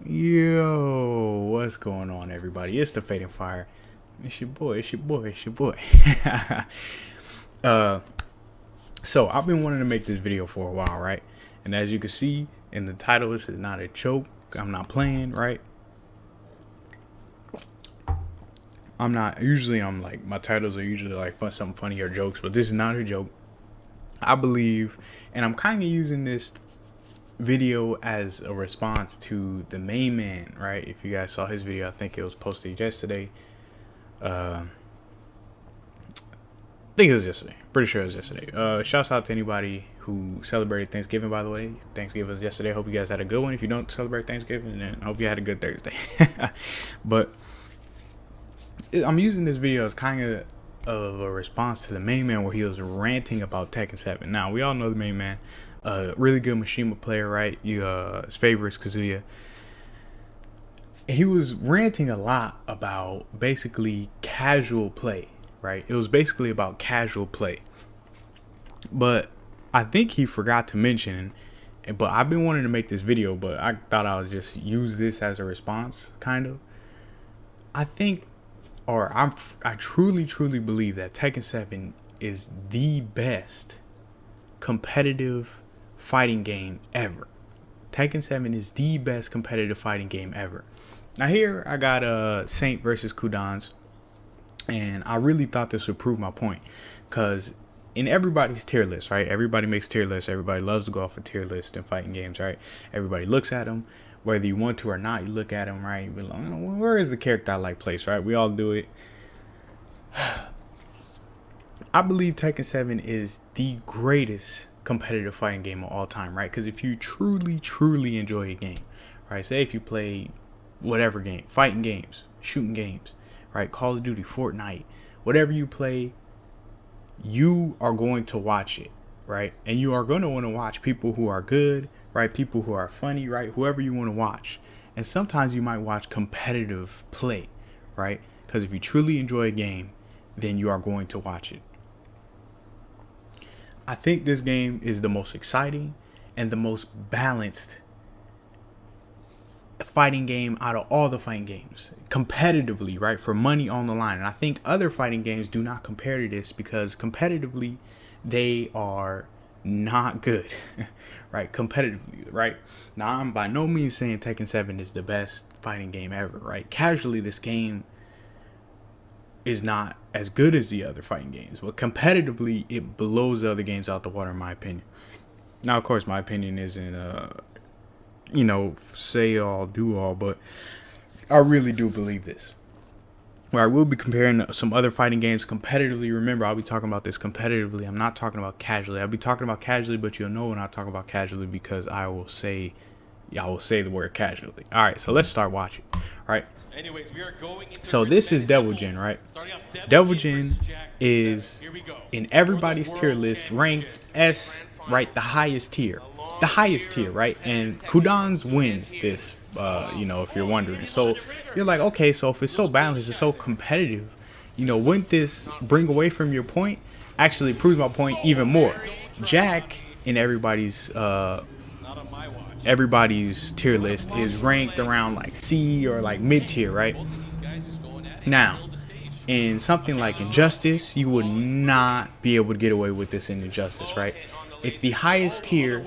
Yo, what's going on, everybody? It's the Fading Fire. It's your boy. It's your boy. It's your boy. uh, so I've been wanting to make this video for a while, right? And as you can see in the title, this is not a joke. I'm not playing, right? I'm not. Usually, I'm like my titles are usually like something funny or jokes, but this is not a joke. I believe, and I'm kind of using this video as a response to the main man, right? If you guys saw his video, I think it was posted yesterday. I think it was yesterday. Pretty sure it was yesterday. Shouts out to anybody who celebrated Thanksgiving, by the way. Thanksgiving was yesterday. Hope you guys had a good one. If you don't celebrate Thanksgiving, then I hope you had a good Thursday. But I'm using this video as kind of a response to the main man, where he was ranting about Tekken 7. Now, we all know the main man. Really good Mishima player, right? His favorite is Kazuya. He was ranting a lot about basically casual play, right? It was basically about casual play. But I think he forgot to mention, but I've been wanting to make this video, but I thought I would just use this as a response, kind of. I think, or I truly believe that Tekken 7 is the best competitive fighting game ever. Tekken 7 is the best competitive fighting game ever. Now here I got Saint versus Kudans, and I really thought this would prove my point, because in everybody's tier list, right? Everybody makes tier lists. Everybody loves to go off a tier list in fighting games, right? Everybody looks at them, whether you want to or not. You look at them, right? You be like, where is the character I like placed, right? We all do it. I believe Tekken 7 is the greatest competitive fighting game of all time, right? Because if you truly enjoy a game, right? Say if you play whatever game, fighting games, shooting games, right? Call of Duty, Fortnite, whatever you play, you are going to watch it, right? And you are going to want to watch people who are good, right? People who are funny, right? Whoever you want to watch. And sometimes you might watch competitive play, right? Because if you truly enjoy a game, then you are going to watch it. I think this game is the most exciting and the most balanced fighting game out of all the fighting games, competitively, right? For money on the line. And I think other fighting games do not compare to this, because competitively they are not good, right? Competitively, right? Now, I'm by no means saying Tekken 7 is the best fighting game ever, right? Casually, this game is not as good as the other fighting games, but competitively it blows the other games out the water, in my opinion. Now, of course, my opinion isn't say all, do all, but I really do believe this, where I will be comparing some other fighting games competitively. Remember, I'll be talking about this competitively. I'm not talking about casually. I'll be talking about casually, but you'll know when I talk about casually, because I will say the word casually. All right, so let's start watching. All right. Anyways, we are going into so this is Devil Jin, right? Devil Jin is in everybody's tier list ranked S, right? The highest tier, right? And Kudans wins this, if you're wondering. So you're like, okay, so if it's so balanced, it's so competitive, wouldn't this bring away from your point? Actually, it proves my point even more. Jack in everybody's tier list is ranked around like C or like mid tier, right? Now, in something like Injustice, you would not be able to get away with this in Injustice, right? If the highest tier,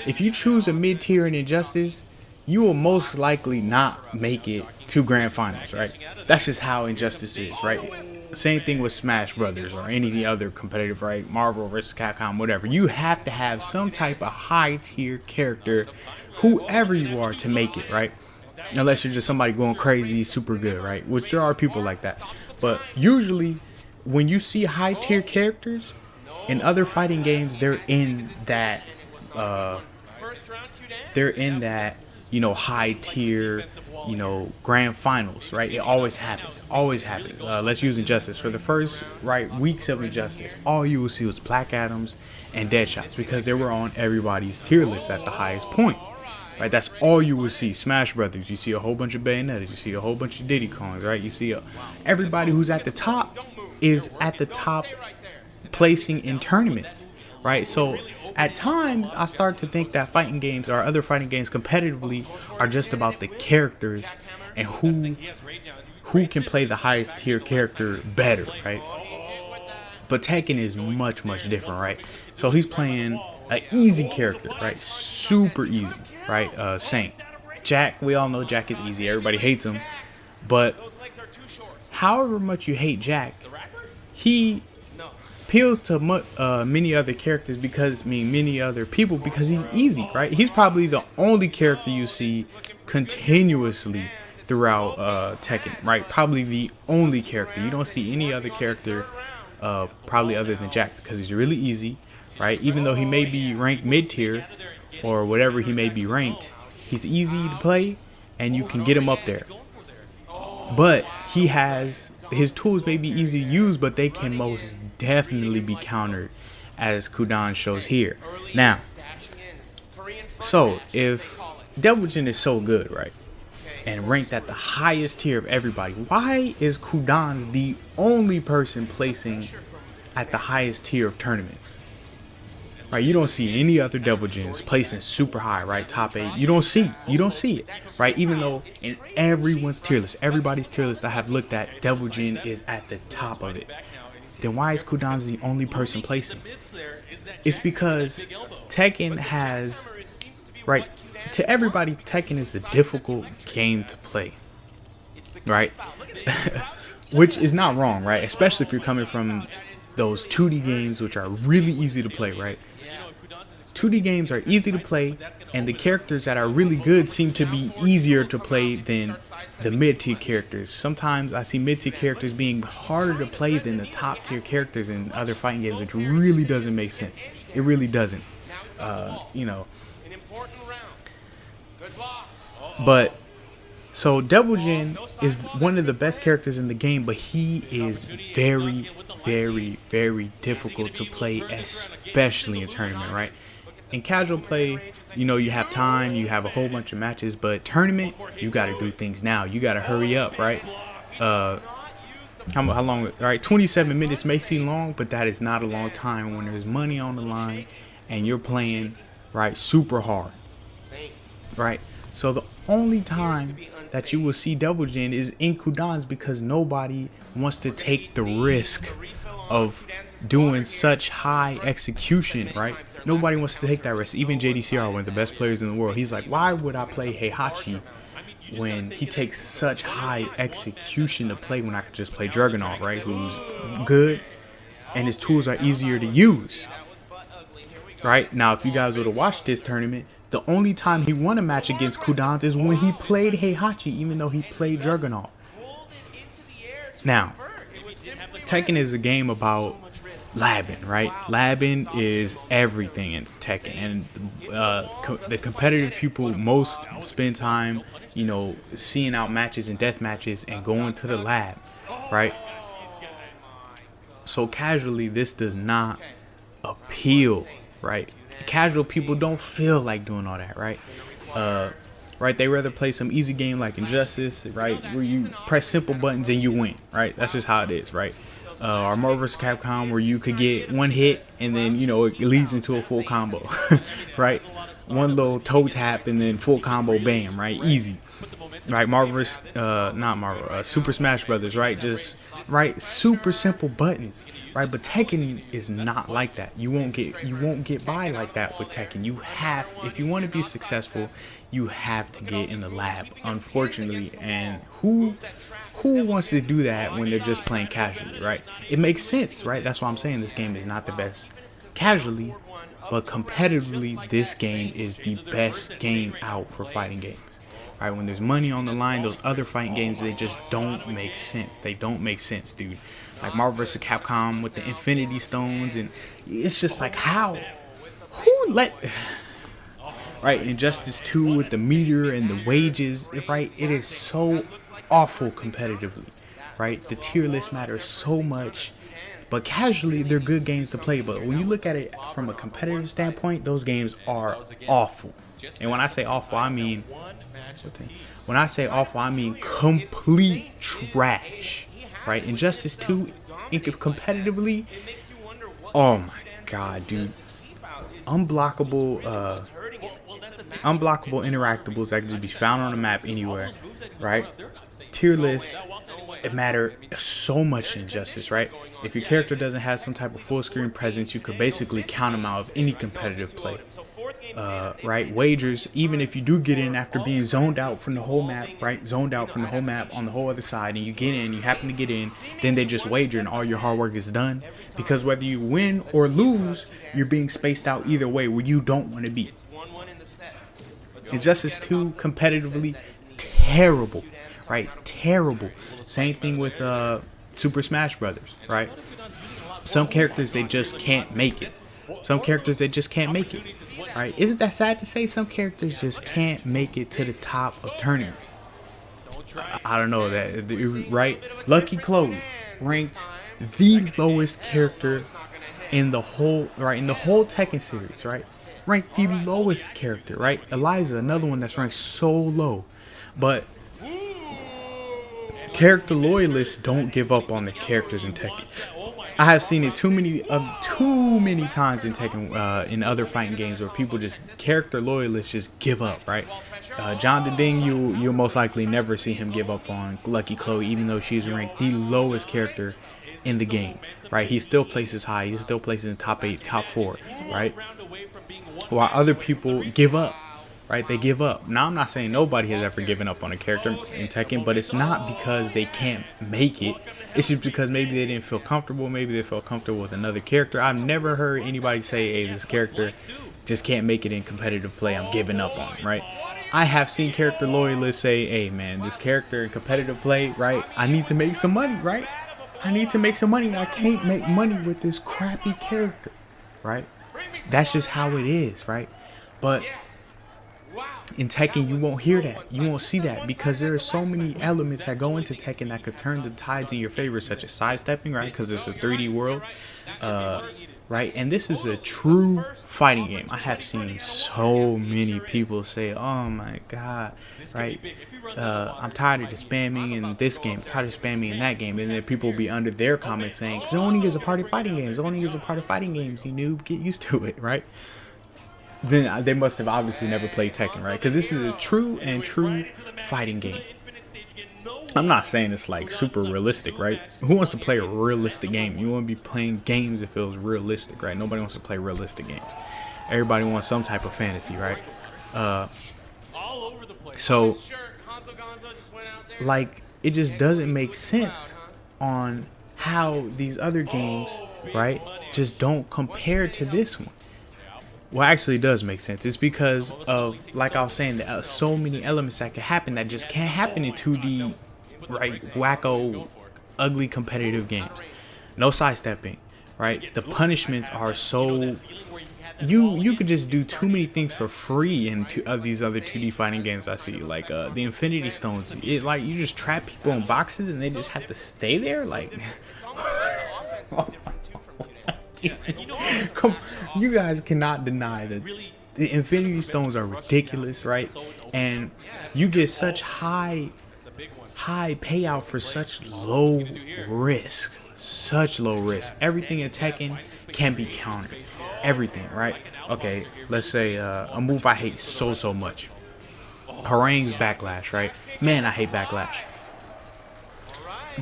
if you choose a mid tier in Injustice, you will most likely not make it to grand finals, right? That's just how Injustice is, right? Same thing with Smash Brothers or any other competitive, right? Marvel vs. Capcom, whatever. You have to have some type of high tier character, whoever you are, to make it, right? Unless you're just somebody going crazy, super good, right? Which there are people like that. But usually, when you see high tier characters in other fighting games, they're in that, high tier, grand finals, right? It always happens. Let's use Injustice. For the first weeks of Injustice, all you will see was Black Adams and Deadshots, because they were on everybody's tier list at the highest point, right? That's all you will see. Smash Brothers, you see a whole bunch of Bayonettas, you see a whole bunch of Diddy Kongs, right? You see everybody who's at the top is at the top placing in tournaments, right? So at times I start to think that fighting games or other fighting games competitively are just about the characters and who can play the highest tier character better, right? But Tekken is much, much different, right? So he's playing an easy character, right? Super easy, right? Saint. Jack, we all know Jack is easy. Everybody hates him. But however much you hate Jack, he appeals to many other characters many other people because he's easy, right? He's probably the only character you see continuously throughout Tekken, right? Probably the only character. You don't see any other character probably other than Jack because he's really easy, right? Even though he may be ranked mid-tier or whatever he may be ranked, he's easy to play and you can get him up there. But his tools may be easy to use, but they can most definitely be countered, as Kudan shows here. Now, so if Devil Jin is so good, right, and ranked at the highest tier of everybody, why is Kudan's the only person placing at the highest tier of tournaments? Right, you don't see any other Devil Jins placing super high, right? Top 8. You don't see it, right? Even though in everyone's tier list, everybody's tier list I have looked at, Devil Jin is at the top of it. Then why is Kudan's the only person placing? It's because Tekken has, right? To everybody, Tekken is a difficult game to play, right? Which is not wrong, right? Especially if you're coming from those 2D games, which are really easy to play, right? 2D games are easy to play, and the characters that are really good seem to be easier to play than the mid-tier characters. Sometimes I see mid-tier characters being harder to play than the top-tier characters in other fighting games, which really doesn't make sense. It really doesn't. You know. But, so Devil Jin is one of the best characters in the game, but he is very, very, very difficult to play, especially in tournament, right? In casual play, you know, you have time, you have a whole bunch of matches, but tournament, you got to do things now. You got to hurry up, right? How long? Right, 27 minutes may seem long, but that is not a long time when there's money on the line and you're playing, right, super hard, right? So the only time that you will see Devil Jin is in Kudan's because nobody wants to take the risk of doing such high execution, right? Nobody wants to take that risk. Even JDCR, one of the best players in the world, he's like, why would I play Heihachi when he takes such high execution to play when I could just play Dragunov, right? Who's good and his tools are easier to use, right? Now, if you guys would have watched this tournament, the only time he won a match against Kudan's is when he played Heihachi, even though he played Dragunov. Now, Tekken is a game about labbing, right? Labbing is everything in Tekken, and the competitive people most spend time, you know, seeing out matches and death matches and going to the lab, right? So casually, this does not appeal, right? Casual people don't feel like doing all that, right? Right? They rather play some easy game like Injustice, right? Where you press simple buttons and you win, right? That's just how it is, right? Or Marvel vs. Capcom, where you could get one hit and then, you know, it leads into a full combo, right? One little toe tap and then full combo, bam, right? Easy, right? Marvel vs. Not Marvel, Super Smash Brothers, right? Just, right? Super simple buttons, right? But Tekken is not like that. You won't get by like that with Tekken. You have, if you want to be successful, you have to get in the lab, unfortunately. And who wants to do that when they're just playing casually, right? It makes sense, right? That's why I'm saying this game is not the best casually, but competitively, this game is the best game out for fighting games. Right, when there's money on the line, those other fighting games, they just don't make sense. They don't make sense, dude. Like Marvel vs. Capcom with the Infinity Stones, and it's just like, how? Who let... Right, Injustice 2 with the meteor and the wages, right? It is so awful competitively, right? The tier list matters so much, but casually, they're good games to play. But when you look at it from a competitive standpoint, those games are awful. And when I say awful, I mean... When I say awful, I mean complete trash, right? Injustice 2, competitively, oh my god, dude. unblockable unblockable interactables that can just be found on the map anywhere, right? Tier list, it matter so much in Justice, right? If your character doesn't have some type of full screen presence, you could basically count them out of any competitive play. Right? Wagers, even if you do get in after being zoned out from the whole map, right? Zoned out from the whole map on the whole other side, and you get in, you happen to get in, then they just wager and all your hard work is done. Because whether you win or lose, you're being spaced out either way where you don't want to be. Injustice 2 competitively terrible, right? Terrible. Same thing with Super Smash Brothers, right? Some characters they just can't make it. Some characters they just can't make it, right? Isn't that sad to say? Some characters just can't make it to the top of tournament. I don't know that, right? Lucky Chloe ranked the lowest character in the whole Tekken series, right? Ranked the lowest character, right? Eliza, another one that's ranked so low, but character loyalists don't give up on the characters in Tekken. I have seen it too many times in Tekken, in other fighting games where people just character loyalists just give up, right? John the Ding, you'll most likely never see him give up on Lucky Chloe, even though she's ranked the lowest character in the game, right? He still places high. He still places in top 8, top 4, right? While other people give up, right? They give up. Now, I'm not saying nobody has ever given up on a character in Tekken, but it's not because they can't make it. It's just because maybe they didn't feel comfortable. Maybe they felt comfortable with another character. I've never heard anybody say, hey, this character just can't make it in competitive play. I'm giving up on him, right? I have seen character loyalists say, hey, man, this character in competitive play, right? I need to make some money, right? I need to make some money. I can't make money with this crappy character, right? That's just how it is, right? But in Tekken, you won't hear that. You won't see that because there are so many elements that go into Tekken that could turn the tides in your favor, such as sidestepping, right? Because it's a 3D world, right? And this is a true fighting game. I have seen so many people say, oh my God, right? I'm tired of the spamming in this game, tired of spamming in that game. And then people will be under their comments saying, zoning is a part of fighting games. Zoning is a part of fighting games. You noob, get used to it, right? Then they must have obviously never played Tekken, right? Because this is a true fighting game. I'm not saying it's like super realistic, right? Who wants to play a realistic game? You want to be playing games that feels realistic, right? Nobody wants to play realistic games. Everybody wants some type of fantasy, right? So, like, it just doesn't make sense on how these other games, right, just don't compare to this one. Well, actually, it does make sense. It's because of, like I was saying, there are so many elements that can happen that just can't happen in 2D, right? Wacko, ugly competitive games. No sidestepping, right? The punishments are so... You could just do too many things for free in these other 2D fighting games I see. Like the Infinity Stones. It, like, you just trap people in boxes and they just have to stay there? Like... Come, you guys cannot deny that the Infinity Stones are ridiculous, right? And you get such high payout for such low risk. Everything in Tekken can be countered. Everything, right? Okay, let's say a move I hate so much. Harangue's backlash, right? Man, I hate backlash.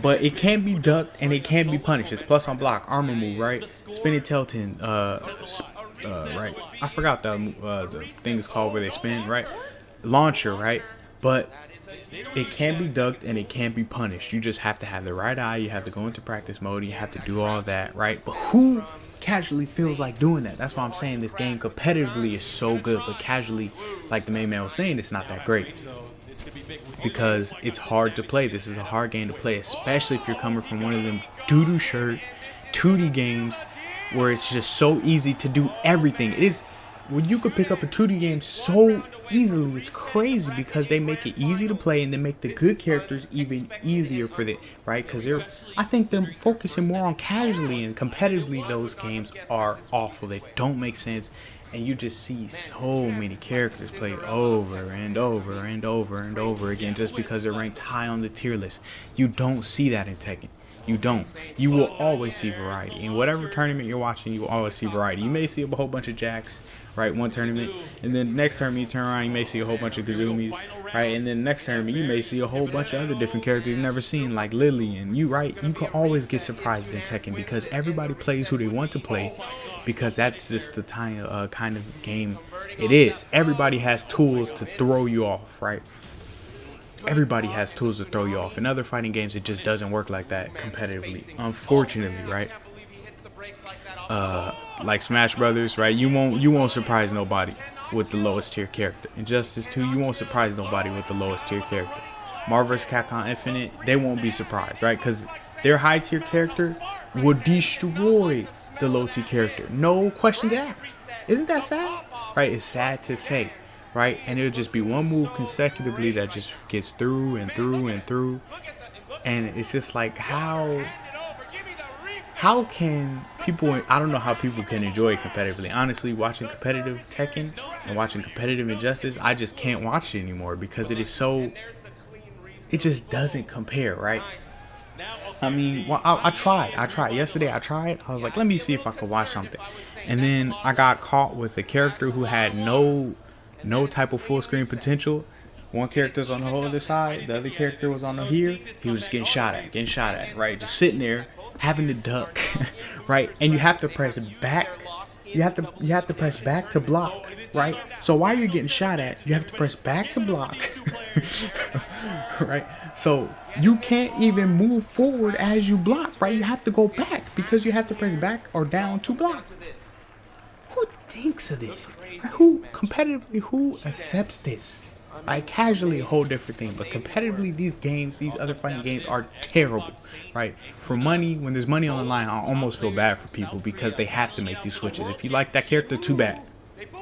But it can be ducked and it can be punished. It's plus on block, armor move, right? Spinning Telton, right? I forgot the thing is called where they spin, right? Launcher, right? But it can be ducked and it can be punished. You just have to have the right eye. You have to go into practice mode. You have to do all that, right? But who casually feels like doing that? That's why I'm saying this game competitively is so good, but casually, like the main man was saying, it's not that great. Because it's hard to play. This is a hard game to play, especially if you're coming from one of them doo-doo shirt 2D games where it's just so easy to do everything. It is when you could pick up a 2D game so easily. It's crazy because they make it easy to play and they make the good characters even easier for the right. Because I think they're focusing more on casually and competitively. Those games are awful. They don't make sense. And you just see so many characters played over and over and over and over again just because they're ranked high on the tier list. You don't see that in Tekken. You don't. You will always see variety. In whatever tournament you're watching, you will always see variety. You may see a whole bunch of Jacks, right, one tournament, and then next tournament you turn around, you may see a whole bunch of Kazumis, right, and then next tournament you may see a whole bunch of other different characters you've never seen, like Lily, and you, right, you can always get surprised in Tekken because everybody plays who they want to play, because that's just the kind of game it is. Everybody has tools to throw you off, right? Everybody has tools to throw you off. In other fighting games, it just doesn't work like that competitively, unfortunately, right? Like Smash Brothers, right? You won't surprise nobody with the lowest tier character. Injustice 2, you won't surprise nobody with the lowest tier character. Marvel vs. Capcom Infinite, they won't be surprised, right? Because their high tier character will destroy the low tier character. No questions asked. Isn't that sad? Right? It's sad to say. Right, and it'll just be one move consecutively that just gets through and through and through, and it's just like how can people? I don't know how people can enjoy it competitively. Honestly, watching competitive Tekken and watching competitive Injustice, I just can't watch it anymore because it is so. It just doesn't compare, right? I mean, well, I tried yesterday. I was like, let me see if I could watch something, and then I got caught with a character who had no type of full screen potential. One character's on the whole other side, the other character was on the here. He was just getting shot at, right? Just sitting there, having to duck, right? And you have to press back. You have to press back to block, right? So while you're getting shot at, you have to press back to block, right? So you can't even move forward as you block, right? You have to go back because you have to press back or down to block. Who thinks of this? Who competitively, who accepts this? Like casually, a whole different thing, but competitively, these games, these other fighting games are terrible, right? For money, when there's money on the line, I almost feel bad for people because they have to make these switches. If you like that character, too bad,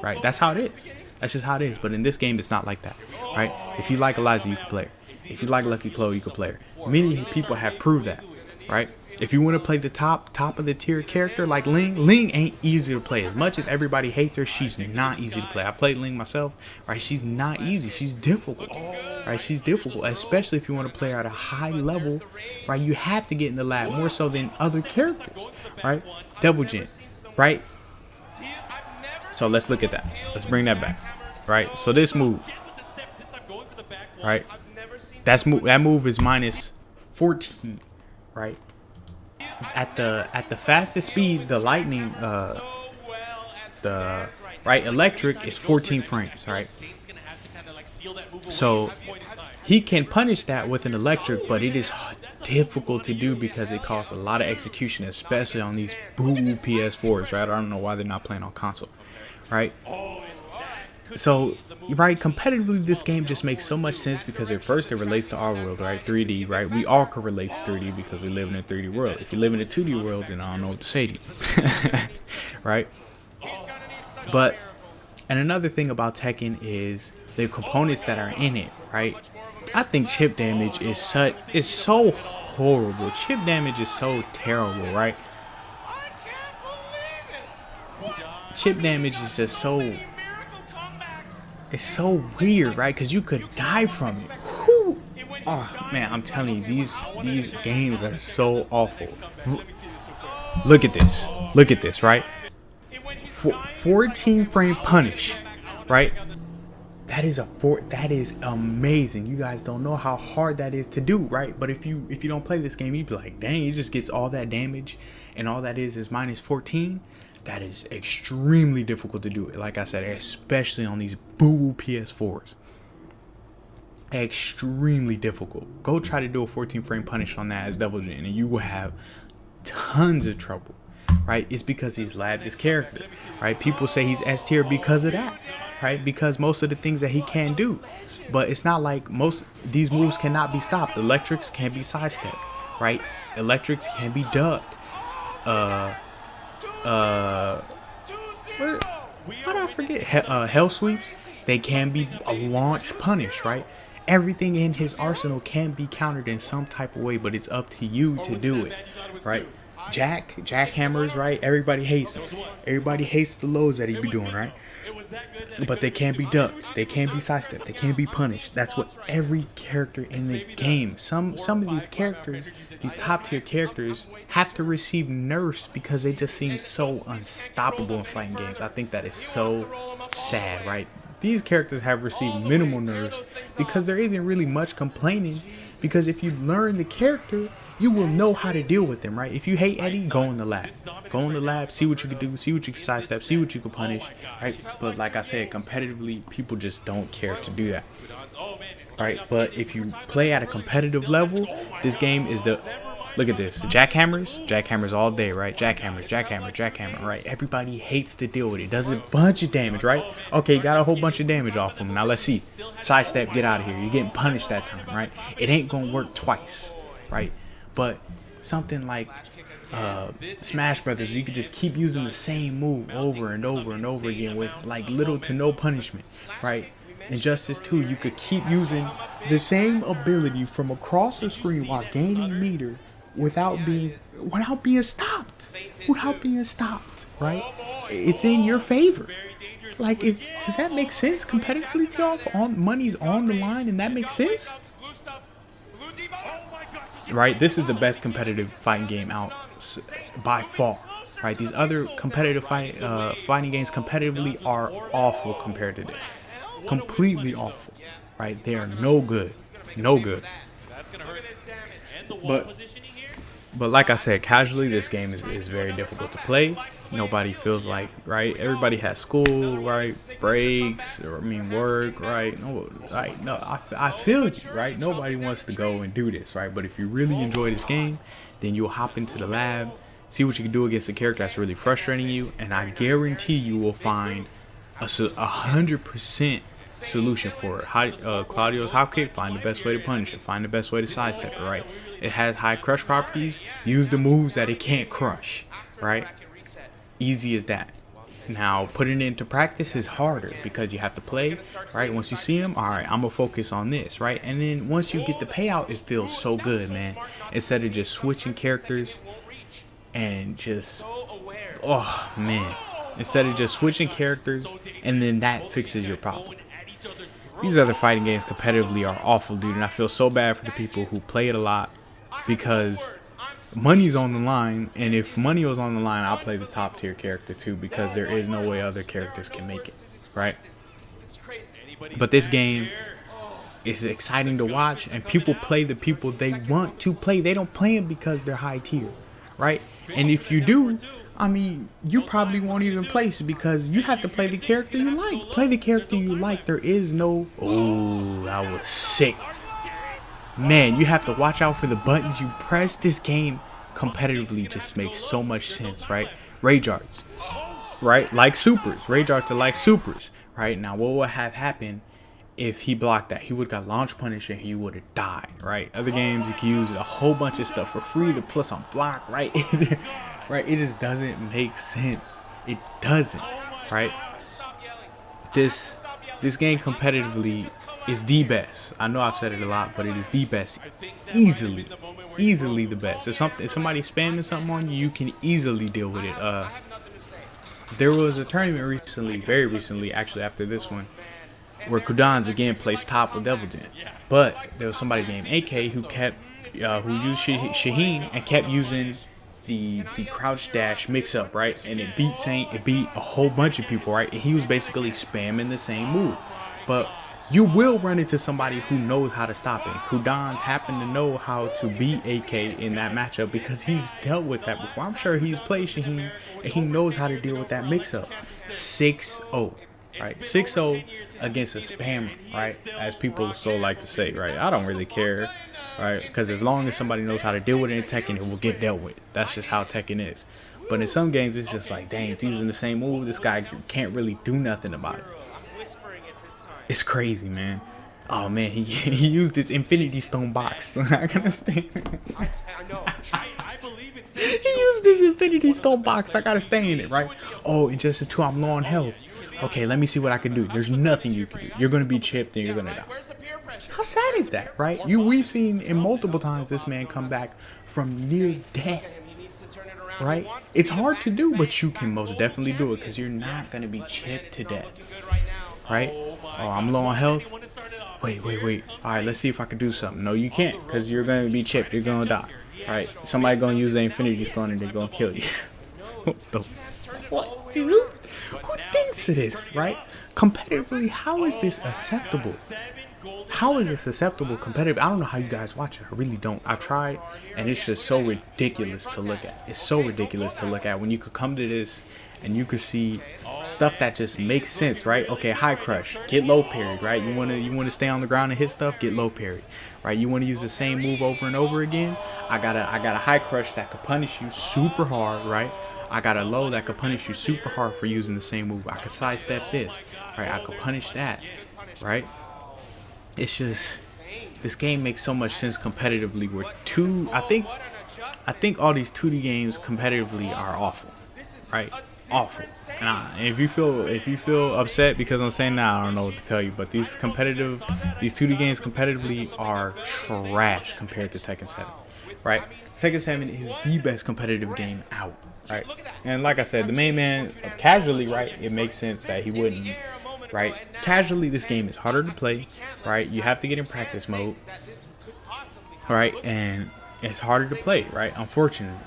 right? That's how it is. That's just how it is. But in this game, it's not like that, right? If you like Eliza, you can play her. If you like Lucky Chloe, you can play her. Many people have proved that, right? If you want to play the top of the tier character like Ling ain't easy to play. As much as everybody hates her, she's not easy to play. I played Ling myself, right? She's not easy. She's difficult, right? She's difficult, especially if you want to play her at a high level, right? You have to get in the lab more so than other characters, right? Double Gen, right? So let's look at that. Let's bring that back, right? So this move, right? That move is minus 14, right? At the fastest speed, the lightning, the right electric is 14 frames, right? So he can punish that with an electric, but it is difficult to do because it costs a lot of execution, especially on these boo PS4s, right? I don't know why they're not playing on console, right? So, right, competitively, this game just makes so much sense because at first it relates to our world, right? 3D, right? We all can relate to 3D because we live in a 3D world. If you live in a 2D world, then I don't know what to say to you, right? But, and another thing about Tekken is the components that are in it, right? I think chip damage is so horrible. Chip damage is so terrible, right? Chip damage is just so... It's so weird, right? Because you could die from it. Whew. Oh man, I'm telling you, these games are so awful. Look at this, right? 14 frame punish, right? That is amazing. You guys don't know how hard that is to do, right? But if you don't play this game, you'd be like, dang, it just gets all that damage, and all that is minus 14. That is extremely difficult to do it. Like I said, especially on these boo PS4s. Extremely difficult. Go try to do a 14 frame punish on that as Double Gen, and you will have tons of trouble, right? It's because he's labbed his character, right? People say he's S tier because of that, right? Because most of the things that he can do. But it's not like these moves cannot be stopped. Electrics can be sidestepped, right? Electrics can be ducked. What did I forget? Hell sweeps, they can be a launch punish, right? Everything in his arsenal can be countered in some type of way, but it's up to you to do it, right? Jackhammers, right? Everybody hates him. Everybody hates the lows that he be doing, right? but they can't be ducked. They can't be sidestepped. They can't be punished. That's what every character in the game. Some of these characters, these top tier characters, have to receive nerfs because they just seem so unstoppable in fighting games. I think that is so sad, right? These characters have received minimal nerfs because there isn't really much complaining. Because if you learn the character, you will know how to deal with them, right? If you hate Eddie, go in the lab. Go in the lab, see what you can do, see what you can sidestep, see what you can punish, right? But like I said, competitively, people just don't care to do that, right? But if you play at a competitive level, this game is the... Look at this. Jackhammers all day, right? Jackhammer, right? Everybody hates to deal with it. Does a bunch of damage, right? Okay, got a whole bunch of damage off him. Now let's see. Sidestep, get out of here. You're getting punished that time, right? It ain't gonna work twice, right? But something like Smash Brothers, you could just keep using the same move over and over and over again with like little to no punishment, right? Injustice 2, you could keep using the same ability from across the screen while gaining meter without being stopped, right? It's in your favor. Like, does that make sense competitively to y'all? Money's on the line, and that makes sense, right? This is the best competitive fighting game out by far, right? These other competitive fighting games competitively are awful compared to this. Completely awful, right? They are no good. But like I said, casually, this game is very difficult to play. Nobody feels like, right? Everybody has school, right? Breaks, or work, right? I feel you, right? Nobody wants to go and do this, right? But if you really enjoy this game, then you'll hop into the lab, see what you can do against a character that's really frustrating you, and I guarantee you will find 100% solution for it. Claudio's hopkick, find the best way to punish it, find the best way to sidestep it, right? It has high crush properties, use the moves that it can't crush, right? Easy as that. Now, putting it into practice is harder because you have to play, right? Once you see them, all right, I'm gonna focus on this, right? And then once you get the payout, it feels so good, man. Instead of just switching characters and just, oh man, instead of just switching characters and then that fixes your problem. These other fighting games competitively are awful, dude, and I feel so bad for the people who play it a lot because money's on the line, and if money was on the line, I'll play the top tier character too because there is no way other characters can make it, right? But this game is exciting to watch, and people play the people they want to play. They don't play them because they're high tier, right? And if you do, you probably won't even place because you have to play the character you like. Play the character you like. There is no... Oh, that was sick. Man, you have to watch out for the buttons you press. This game competitively just makes so much sense, right? Rage arts, right? Like supers. Rage arts are like supers, right? Now, what would have happened if he blocked that? He would have got launch punish and he would have died, right? Other games, you can use a whole bunch of stuff for free to plus on block, right? Right? It just doesn't make sense. It doesn't, right? This game competitively is the best. I know I've said it a lot, but it is the best. Easily the best. If somebody's spamming something on you, you can easily deal with it. There was a tournament recently, very recently, actually after this one, where Kudan's again placed top with Devil Den. But there was somebody named AK who used Shaheen and kept using the crouch dash mix up, right? And it beat a whole bunch of people, right? And he was basically spamming the same move. But you will run into somebody who knows how to stop it. Kudan's happened to know how to beat AK in that matchup because he's dealt with that before. I'm sure he's played Shaheen and he knows how to deal with that mix up. 6-0, right? 6-0 against a spammer, right? As people so like to say, right? I don't really care, right? Because as long as somebody knows how to deal with it in Tekken, it will get dealt with. That's just how Tekken is. But in some games, it's just like, dang, if he's using the same move, this guy can't really do nothing about it. It's crazy, man. Oh man, he used this Infinity Stone box. I gotta stay. He used this Infinity Stone box. I gotta stay in it, right? Oh, in just a 2, I'm low on health. Okay, let me see what I can do. There's nothing you can do. You're gonna be chipped and you're gonna die. How sad is that, right? We've seen in multiple times this man come back from near death. right? It's hard to do, but you can most definitely do it because you're not gonna be chipped to death, right? Oh, I'm low on health. Wait. All right, let's see if I can do something. No, you can't because you're gonna be chipped. You're gonna die. All right, somebody gonna use the Infinity Stone and they're gonna kill you. What, dude? Who thinks of this, right? Competitively, how is this acceptable? How is this acceptable competitive? I don't know how you guys watch it. I really don't. I tried, and it's just so ridiculous to look at. It's so ridiculous to look at when you could come to this and you could see stuff that just makes sense, right? Okay, high crush, get low parry, right? You wanna stay on the ground and hit stuff, get low parry, right? You wanna use the same move over and over again. I got a high crush that could punish you super hard, right? I got a low that could punish you super hard for using the same move. I could sidestep this, right? I could punish that, right? It's just this game makes so much sense competitively. I think all these 2D games competitively are awful, right? Awful. And if you feel upset because I'm saying that, I don't know what to tell you. But these 2D games competitively are trash compared to Tekken 7, right? Tekken 7 is the best competitive game out, right? And like I said, the main man casually, right? It makes sense that he wouldn't. Right, casually this game is harder to play, right? You have to get in practice mode, right? And it's harder to play, right? Unfortunately,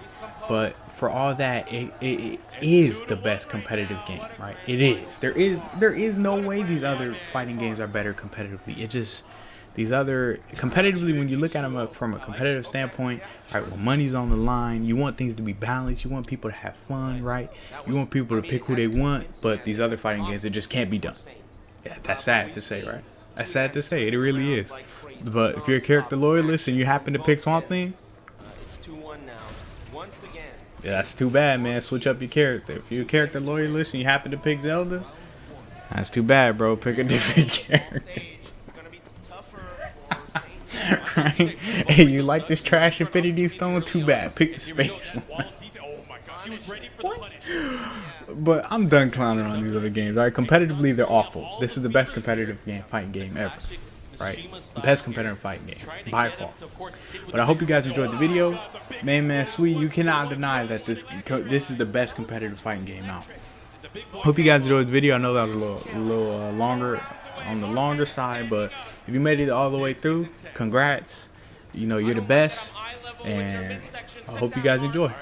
but for all that, it is the best competitive game, right? It is. There is no way these other fighting games are better competitively. It just these other competitively, when you look at them from a competitive standpoint, right? When money's on the line, you want things to be balanced. You want people to have fun, right? You want people to pick who they want. But these other fighting games, it just can't be done. Yeah, that's sad to say, right? That's sad to say. It really is. But if you're a character loyalist and you happen to pick Swamp Thing, yeah, that's too bad, man. Switch up your character. If you're a character loyalist and you happen to pick Zelda, that's too bad, bro. Pick a different character. Right? Hey, you like this trash Infinity Stone? Too bad. Pick the space one. What? But I'm done clowning on these other games. Right? Competitively, they're awful. This is the best competitive fighting game ever. Right? The best competitive fighting game by far. But I hope you guys enjoyed the video. Man, sweet, you cannot deny that this is the best competitive fighting game out. Hope you guys enjoyed the video. I know that was a little longer, on the longer side, but if you made it all the way through, congrats. You know, you're the best, and I hope you guys enjoy.